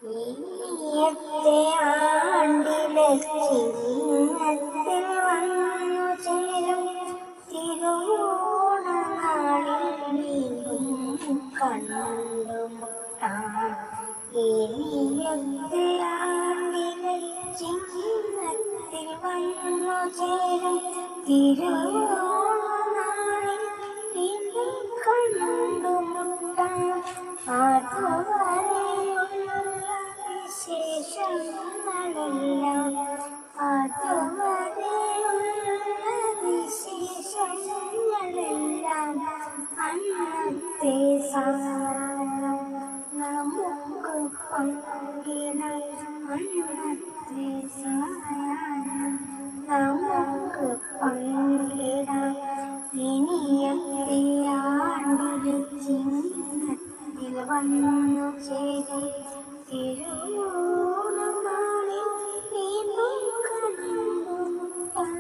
ഈയത്തെ ആണ്ടിലെ ചിങ്ങത്തിൽ വന്നു ചേരും തിരുവോണനാളിൽ നീയും കണ്ടുമുട്ടാം. ഈയത്തെ ആണ്ടിലെ ചിങ്ങത്തിൽ വന്നു ചേരും തിരുവോണനാളിൽ നീയും കണ്ടുമുട്ടാം. അതുവരെയുള്ള വിശേഷങ്ങളെല്ലാം അന്നത്തെ സായാഹ്നം നമുക്ക് പങ്കിടാം. അന്നത്തെ സായാഹ്നം നമുക്ക് പങ്കിടാം. ഇനിയത്തെ ആണ്ടിലെ ചിങ്ങത്തിൽ വന്നു ചേരും തിരുവോണനാളിൽ വീണ്ടും കണ്ടുമുട്ടാം.